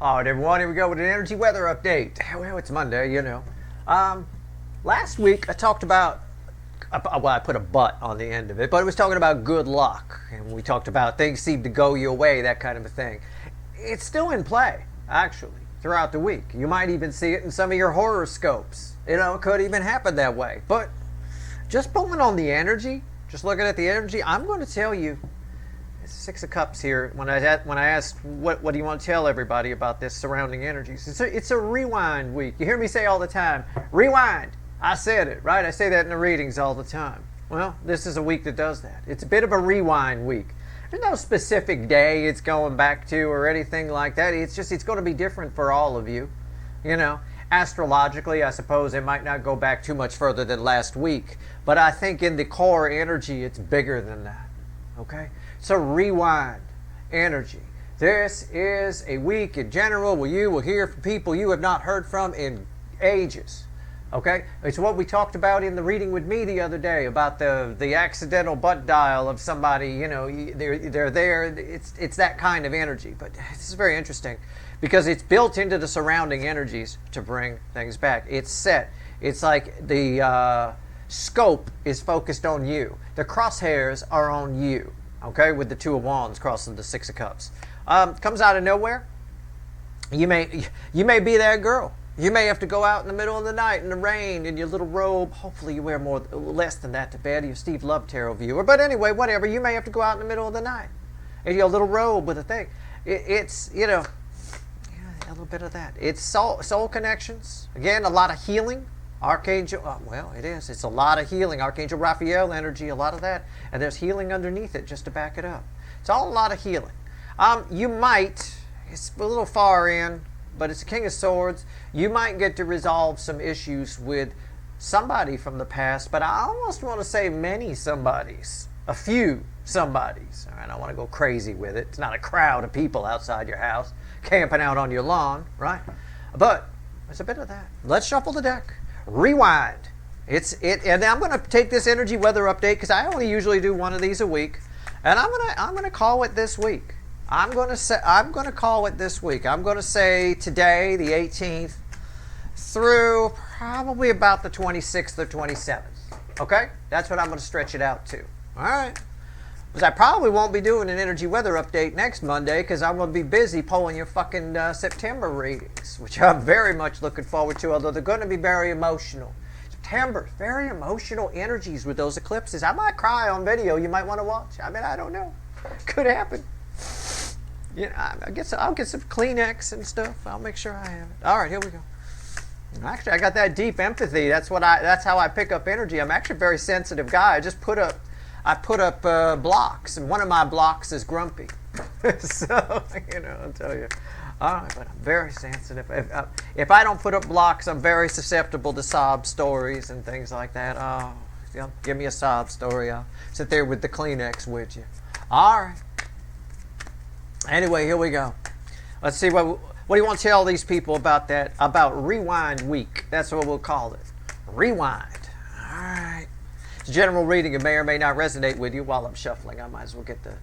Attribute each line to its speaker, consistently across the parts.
Speaker 1: All right, everyone, here we go with an energy weather update. Well, it's Monday, you know. Last week I talked about, well, I put a but on the end of it, but it was talking about good luck. And we talked about things seem to go your way, that kind of a thing. It's still in play, actually, throughout the week. You might even see it in some of your horoscopes. You know, it could even happen that way. But just pulling on the energy, just looking at the energy, I'm going to tell you, Six of Cups here. When I asked what do you want to tell everybody about this surrounding energies, it's a rewind week. You hear me say all the time, rewind. I said it, right? I say that in the readings all the time. Well, this is a week that does that. It's a bit of a rewind week. There's no specific day it's going back to or anything like that. It's just it's going to be different for all of you. You know, astrologically, I suppose it might not go back too much further than last week, but I think in the core energy, it's bigger than that. Okay? So rewind energy. This is a week in general where you will hear from people you have not heard from in ages. Okay? It's what we talked about in the reading with me the other day about the accidental butt dial of somebody, you know, they're there. It's that kind of energy. But this is very interesting because it's built into the surrounding energies to bring things back. It's set. It's like the scope is focused on you. The crosshairs are on you. Okay, with the Two of Wands crossing the Six of Cups. Comes out of nowhere. You may be that girl. You may have to go out in the middle of the night in the rain in your little robe. Hopefully you wear less than that to bed. You're a Steve Love tarot viewer. But anyway, whatever. You may have to go out in the middle of the night in your little robe with a thing. It's, you know, yeah, a little bit of that. It's soul connections. Again, a lot of healing. Archangel, well, it is. It's a lot of healing. Archangel Raphael energy, a lot of that. And there's healing underneath it just to back it up. It's all a lot of healing. You might, it's a little far in, but it's a King of Swords. You might get to resolve some issues with somebody from the past, but I almost want to say many somebodies. A few somebodies. All right, I don't want to go crazy with it. It's not a crowd of people outside your house camping out on your lawn, right? But there's a bit of that. Let's shuffle the deck. Rewind. And I'm going to take this energy weather update because I only usually do one of these a week, and I'm going to call it this week. I'm going to call it this week. I'm going to say today, the 18th, through probably about the 26th or 27th. Okay, that's what I'm going to stretch it out to. All right. Because I probably won't be doing an energy weather update next Monday because I'm going to be busy pulling your fucking September readings, which I'm very much looking forward to, although they're going to be very emotional. September, very emotional energies with those eclipses. I might cry on video. You might want to watch. I mean, I don't know. Could happen. You know, I'll get some Kleenex and stuff. I'll make sure I have it. All right, here we go. Actually, I got that deep empathy. That's how I pick up energy. I'm actually a very sensitive guy. I put up blocks, and one of my blocks is grumpy. So, you know, I'll tell you. All right, but I'm very sensitive. If I don't put up blocks, I'm very susceptible to sob stories and things like that. Oh, give me a sob story. I'll sit there with the Kleenex with you. All right. Anyway, here we go. Let's see what do you want to tell these people about that? About Rewind Week. That's what we'll call it. Rewind. All right. It's a general reading. It may or may not resonate with you while I'm shuffling. I might as well get the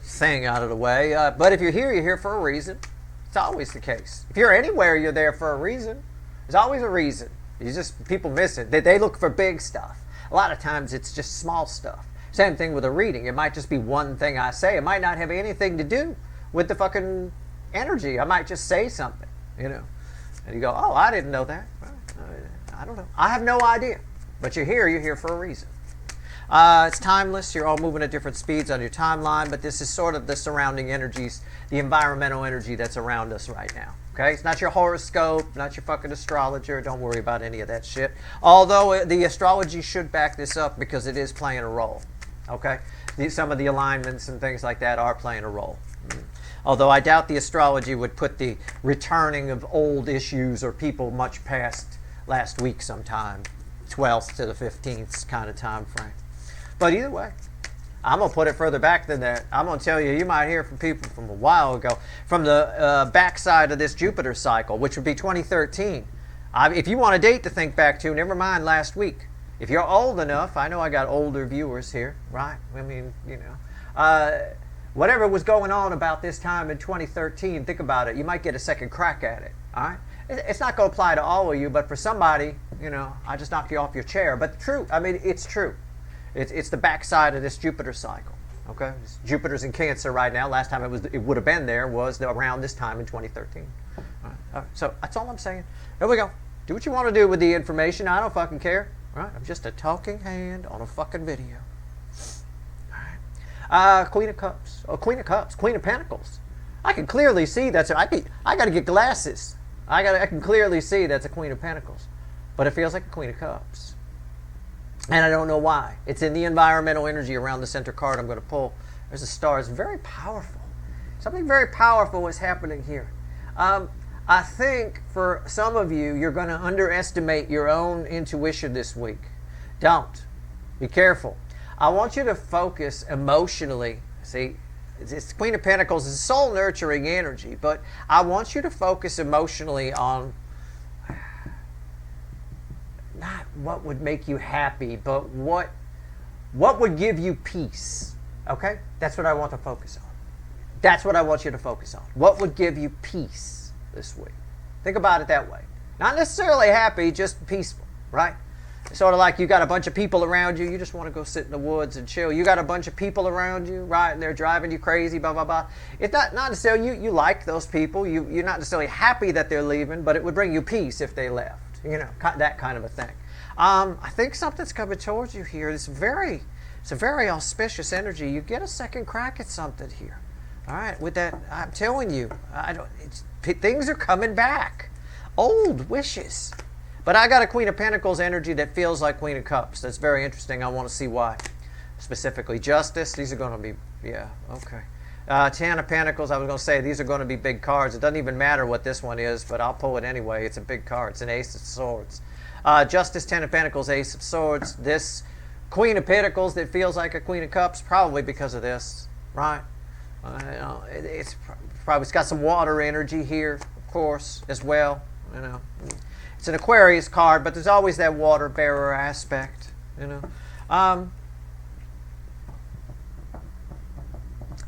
Speaker 1: thing out of the way. But if you're here for a reason. It's always the case. If you're anywhere, you're there for a reason. There's always a reason. People miss it. They look for big stuff. A lot of times it's just small stuff. Same thing with a reading. It might just be one thing I say. It might not have anything to do with the fucking energy. I might just say something, you know. And you go, oh, I didn't know that. Well, I don't know. I have no idea. But you're here for a reason. It's timeless. You're all moving at different speeds on your timeline, but this is sort of the surrounding energies, the environmental energy that's around us right now. Okay? It's not your horoscope, not your fucking astrologer. Don't worry about any of that shit. Although the astrology should back this up because it is playing a role. Okay? Some of the alignments and things like that are playing a role. Although I doubt the astrology would put the returning of old issues or people much past last week sometime, 12th to the 15th kind of time frame. But either way, I'm going to put it further back than that. I'm going to tell you, you might hear from people from a while ago, from the backside of this Jupiter cycle, which would be 2013. If you want a date to think back to, never mind last week. If you're old enough, I know I got older viewers here, right? I mean, you know. Whatever was going on about this time in 2013, think about it. You might get a second crack at it. All right. It's not going to apply to all of you, but for somebody, you know, I just knocked you off your chair. But true. I mean, it's true. It's the backside of this Jupiter cycle. Okay. Jupiter's in Cancer right now. Last time it would have been there was around this time in 2013. All right. So that's all I'm saying. There we go. Do what you want to do with the information. I don't fucking care. All right. I'm just a talking hand on a fucking video. Queen of Cups. Oh, Queen of Cups. Queen of Pentacles. I can clearly see that's. I got to get glasses. I can clearly see that's a Queen of Pentacles, but it feels like a Queen of Cups, and I don't know why. It's in the environmental energy around the center card I'm going to pull. There's a star. It's very powerful. Something very powerful is happening here. I think for some of you, you're going to underestimate your own intuition this week. Don't. Be careful. I want you to focus emotionally. See, it's Queen of Pentacles. It's soul nurturing energy, but I want you to focus emotionally on not what would make you happy, but what would give you peace. Okay? That's what I want to focus on. That's what I want you to focus on. What would give you peace this week? Think about it that way. Not necessarily happy, just peaceful, right? Sort of like you got a bunch of people around you, you just want to go sit in the woods and chill. You got a bunch of people around you, right, and they're driving you crazy, blah, blah, blah. It's not necessarily you like those people. You're not necessarily happy that they're leaving, but it would bring you peace if they left. You know, that kind of a thing. I think something's coming towards you here. It's a very auspicious energy. You get a second crack at something here. All right, with that, I'm telling you, things are coming back. Old wishes. But I got a Queen of Pentacles energy that feels like Queen of Cups. That's very interesting. I want to see why. Specifically, Justice. These are going to be, yeah, okay. Ten of Pentacles, I was going to say, these are going to be big cards. It doesn't even matter what this one is, but I'll pull it anyway. It's a big card. It's an Ace of Swords. Justice, Ten of Pentacles, Ace of Swords. This Queen of Pentacles that feels like a Queen of Cups, probably because of this, right? It's got some water energy here, of course, as well, you know. It's an Aquarius card, but there's always that water bearer aspect, you know.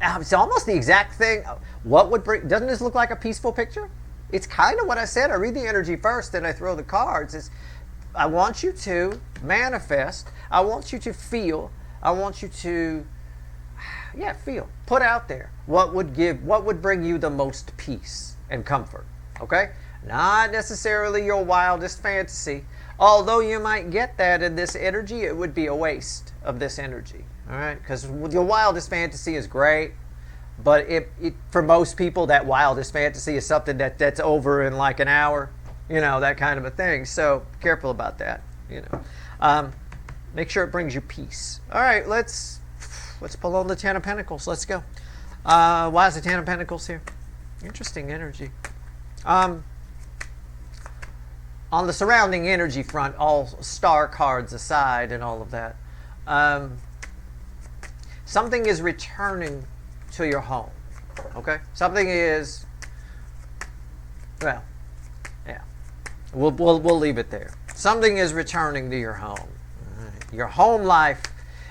Speaker 1: It's almost the exact thing. What would bring? Doesn't this look like a peaceful picture? It's kind of what I said. I read the energy first, then I throw the cards. I want you to manifest. I want you to feel. I want you to, feel. Put out there what would bring you the most peace and comfort. Okay. Not necessarily your wildest fantasy. Although you might get that in this energy, it would be a waste of this energy. All right? Because your wildest fantasy is great, but for most people, that wildest fantasy is something that's over in like an hour. You know, that kind of a thing. So be careful about that. You know, make sure it brings you peace. All right, let's pull on the Ten of Pentacles. Let's go. Why is the Ten of Pentacles here? Interesting energy. On the surrounding energy front, all star cards aside and all of that, something is returning to your home. Okay? Something is, well, yeah. We'll leave it there. Something is returning to your home. Right. Your home life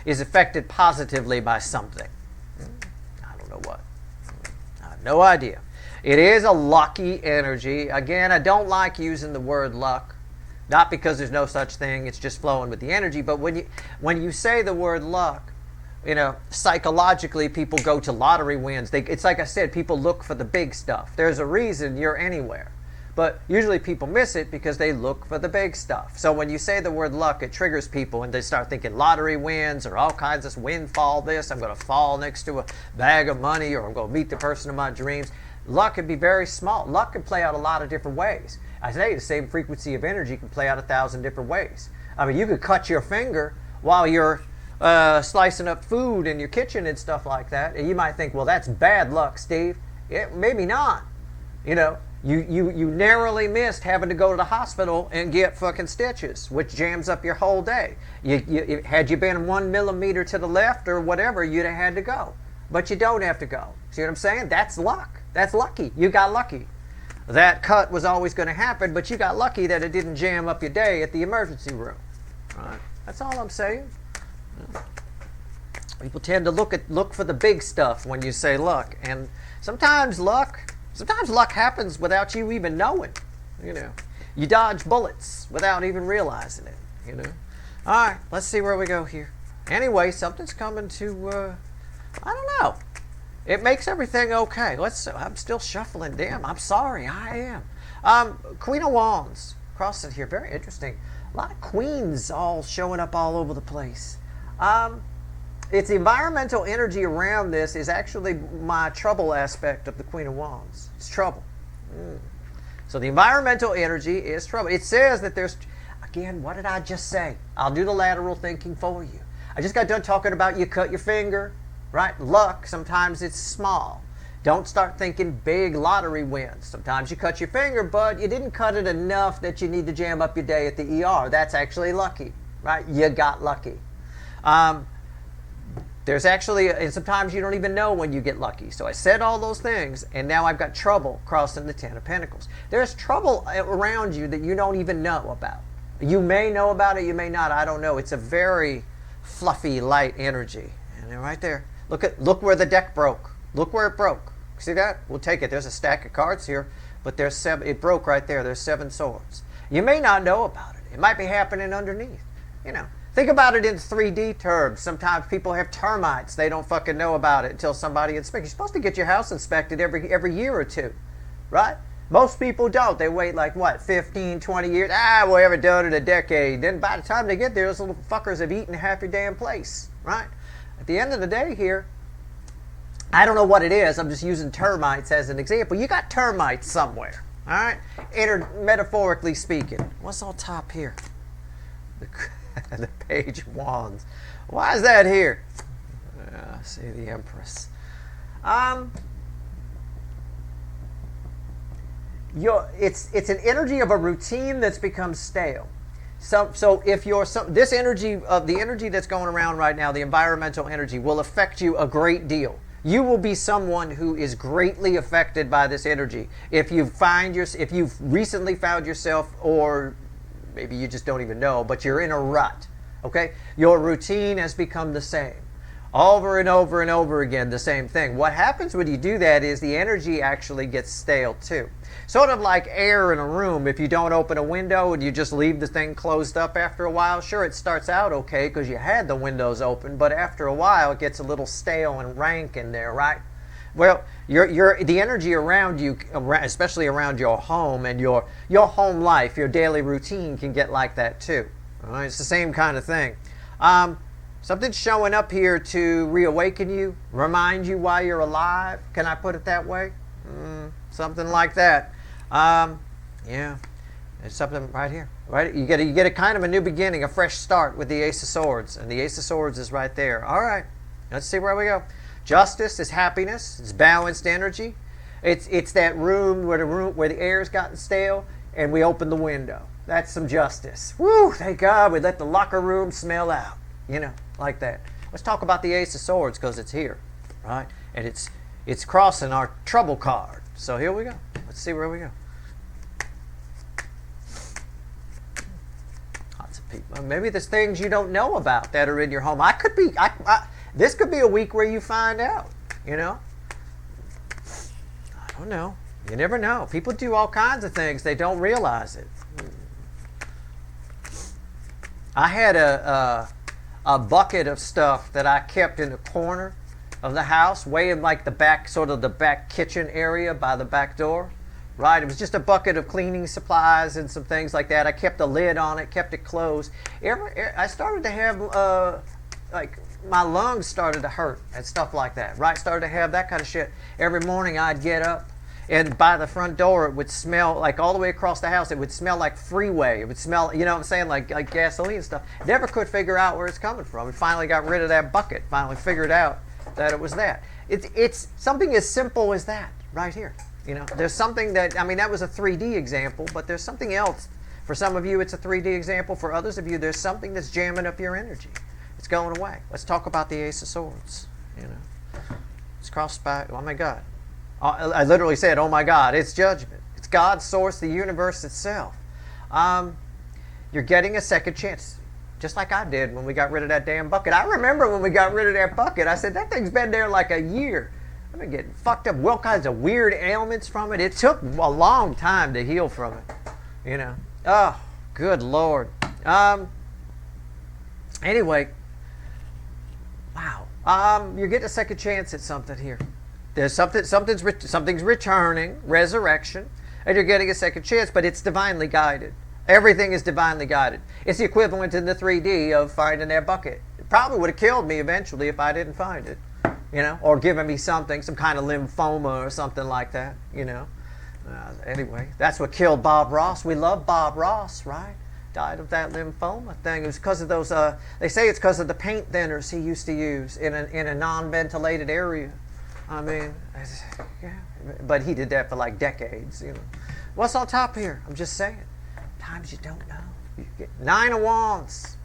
Speaker 1: is affected positively by something. I don't know what. I have no idea. It is a lucky energy. Again, I don't like using the word luck. Not because there's no such thing. It's just flowing with the energy. But when you say the word luck, you know, psychologically people go to lottery wins. It's like I said, people look for the big stuff. There's a reason you're anywhere. But usually people miss it because they look for the big stuff. So when you say the word luck, it triggers people and they start thinking lottery wins or all kinds of windfall this. I'm going to fall next to a bag of money, or I'm going to meet the person of my dreams. Luck can be very small. Luck can play out a lot of different ways. I say the same frequency of energy can play out 1,000 different ways. I mean, you could cut your finger while you're slicing up food in your kitchen and stuff like that, and you might think, well, that's bad luck, Steve. Maybe not. You know, you narrowly missed having to go to the hospital and get fucking stitches, which jams up your whole day. Had you been 1 millimeter to the left or whatever, you'd have had to go. But you don't have to go. See what I'm saying? That's luck. That's lucky. You got lucky. That cut was always going to happen, but you got lucky that it didn't jam up your day at the emergency room. Right? That's all I'm saying. People tend to look for the big stuff when you say luck, and sometimes luck happens without you even knowing. You know, you dodge bullets without even realizing it. You know. All right, let's see where we go here. Anyway, something's coming to. I don't know. It makes everything okay. I'm still shuffling. Damn, I'm sorry. I am. Queen of Wands crossing here. Very interesting. A lot of queens all showing up all over the place. It's the environmental energy around this is actually my trouble aspect of the Queen of Wands. It's trouble. So the environmental energy is trouble. It says that there's, again, what did I just say? I'll do the lateral thinking for you. I just got done talking about you cut your finger, right? Luck, sometimes it's small. Don't start thinking big lottery wins. Sometimes you cut your finger, but you didn't cut it enough that you need to jam up your day at the ER. That's actually lucky, right? You got lucky. There's actually, and sometimes you don't even know when you get lucky. So I said all those things, and now I've got trouble crossing the Ten of Pentacles. There's trouble around you that you don't even know about. You may know about it, you may not, I don't know. It's a very fluffy, light energy. And then right there, look where the deck broke. Look where it broke. See that? We'll take it. There's a stack of cards here, but there's 7. It broke right there. There's 7 swords. You may not know about it. It might be happening underneath. You know, think about it in 3D terms. Sometimes people have termites. They don't fucking know about it until somebody inspects. You're supposed to get your house inspected every year or two, right? Most people don't. They wait like, what, 15, 20 years? We haven't done it a decade. Then by the time they get there, those little fuckers have eaten half your damn place, right? At the end of the day here, I don't know what it is. I'm just using termites as an example. You got termites somewhere, all right? Metaphorically speaking. What's on top here? The Page of Wands. Why is that here? See the Empress. It's an energy of a routine that's become stale. So if this energy of the energy that's going around right now, the environmental energy, will affect you a great deal. You will be someone who is greatly affected by this energy. If you've recently found yourself, or maybe you just don't even know, but you're in a rut, okay? Your routine has become the same. Over and over and over again, the same thing. What happens when you do that is the energy actually gets stale too. Sort of like air in a room. If you don't open a window and you just leave the thing closed up after a while, sure, it starts out okay because you had the windows open, but after a while it gets a little stale and rank in there, right? Well, the energy around you, especially around your home and your home life, your daily routine can get like that too. All right? It's the same kind of thing. Something's showing up here to reawaken you, remind you why you're alive. Can I put it that way? Something like that. Yeah, there's something right here. Right, you get a kind of a new beginning, a fresh start with the Ace of Swords, and the Ace of Swords is right there. All right, let's see where we go. Justice is happiness. It's balanced energy. It's that room where the air's gotten stale, and we open the window. That's some justice. Woo! Thank God we let the locker room smell out. You know, like that. Let's talk about the Ace of Swords because it's here, right? And it's crossing our trouble card. So here we go. Let's see where we go. Lots of people. Maybe there's things you don't know about that are in your home. This could be a week where you find out, you know? I don't know. You never know. People do all kinds of things. They don't realize it. I had a bucket of stuff that I kept in the corner of the house, way in like the back, sort of the back kitchen area by the back door, right? It was just a bucket of cleaning supplies and some things like that. I kept a lid on it, kept it closed. I started to have, like, my lungs started to hurt and stuff like that, right? Started to have that kind of shit. Every morning I'd get up, and by the front door it would smell, like all the way across the house, it would smell like freeway. It would smell, you know what I'm saying, like gasoline and stuff. Never could figure out where it's coming from. We finally got rid of that bucket, finally figured out that it was that. It's something as simple as that right here. You know, there's something that, I mean, that was a 3D example, but there's something else. For some of you it's a 3D example. For others of you, there's something that's jamming up your energy. It's going away. Let's talk about the Ace of Swords. You know, it's crossed by, oh my God. I literally said, oh my God, it's judgment. It's God's source, the universe itself. You're getting a second chance. just like I did when we got rid of that damn bucket. I remember when we got rid of that bucket, I said, that thing's been there like a year. I've been getting fucked up, all kinds of weird ailments from it. It took a long time to heal from it, you know. Oh, good Lord. Anyway, wow. You're getting a second chance at something here. There's something's returning, resurrection, and you're getting a second chance, but it's divinely guided. Everything is divinely guided. It's the equivalent in the 3D of finding that bucket. It probably would have killed me eventually if I didn't find it, you know, or given me something, some kind of lymphoma or something like that, you know. Anyway, that's what killed Bob Ross. We love Bob Ross, right? Died of that lymphoma thing. It was because of those, they say it's because of the paint thinners he used to use in a non-ventilated area. I mean, yeah, but he did that for like decades, you know. What's on top here? I'm just saying. Times you don't know. You get 9 of Wands.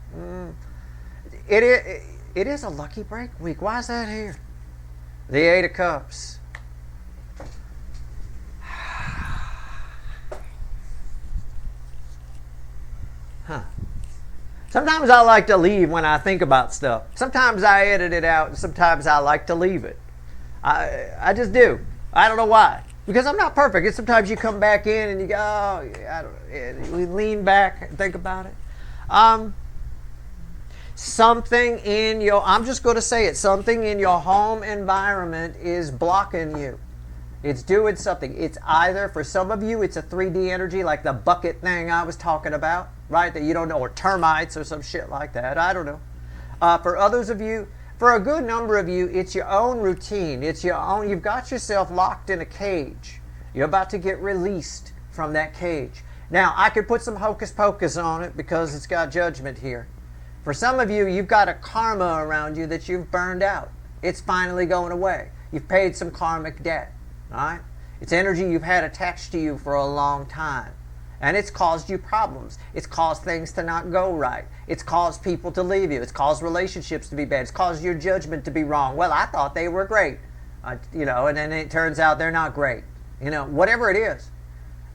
Speaker 1: It is a lucky break week. Why is that here? The 8 of Cups. Huh. Sometimes I like to leave when I think about stuff. Sometimes I edit it out, and sometimes I like to leave it. I just do. I don't know why. Because I'm not perfect. And sometimes you come back in and you go, oh, we lean back and think about it. Something in your, I'm just going to say it, something in your home environment is blocking you. It's doing something. It's either, for some of you, it's a 3D energy like the bucket thing I was talking about, right? That you don't know, or termites or some shit like that. I don't know. For others of you, for a good number of you, it's your own routine. It's your own, you've got yourself locked in a cage. You're about to get released from that cage. Now, I could put some hocus pocus on it because it's got judgment here. For some of you, you've got a karma around you that you've burned out. It's finally going away. You've paid some karmic debt. All right? It's energy you've had attached to you for a long time. And it's caused you problems. It's caused things to not go right. It's caused people to leave you. It's caused relationships to be bad. It's caused your judgment to be wrong. Well, I thought they were great. You know, and then it turns out they're not great. You know, whatever it is,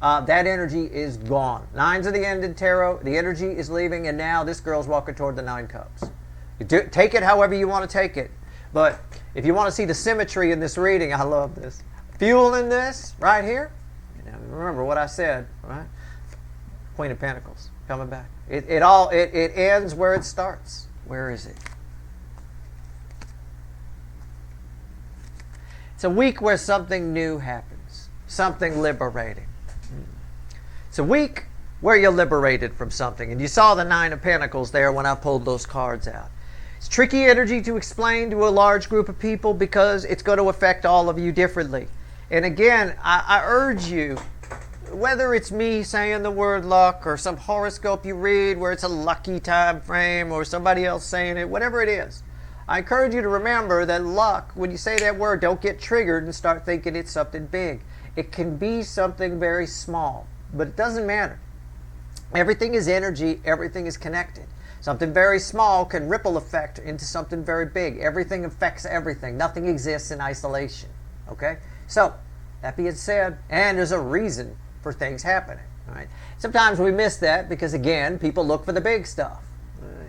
Speaker 1: that energy is gone. 9's of the end in tarot. The energy is leaving, and now this girl's walking toward the 9 cups. Take it however you want to take it. But if you want to see the symmetry in this reading, I love this. Fueling this right here. You know, remember what I said, right? Queen of Pentacles coming back. It ends where it starts. Where is it? It's a week where something new happens, something liberating. It's a week where you're liberated from something, and you saw the 9 of Pentacles there when I pulled those cards out. It's tricky energy to explain to a large group of people because it's going to affect all of you differently. And again, I urge you, whether it's me saying the word luck or some horoscope you read where it's a lucky time frame or somebody else saying it, whatever it is, I encourage you to remember that luck, when you say that word, don't get triggered and start thinking it's something big. It can be something very small, but it doesn't matter. Everything is energy. Everything is connected. Something very small can ripple effect into something very big. Everything affects everything. Nothing exists in isolation. Okay? So, that being said, and there's a reason for things happening. All right? Sometimes we miss that because, again, people look for the big stuff.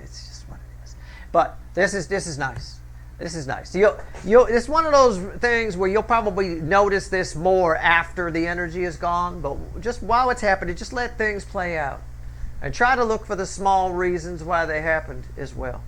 Speaker 1: It's just what it is. But this is nice. This is nice. It's one of those things where you'll probably notice this more after the energy is gone. But just while it's happening, just let things play out. And try to look for the small reasons why they happened as well.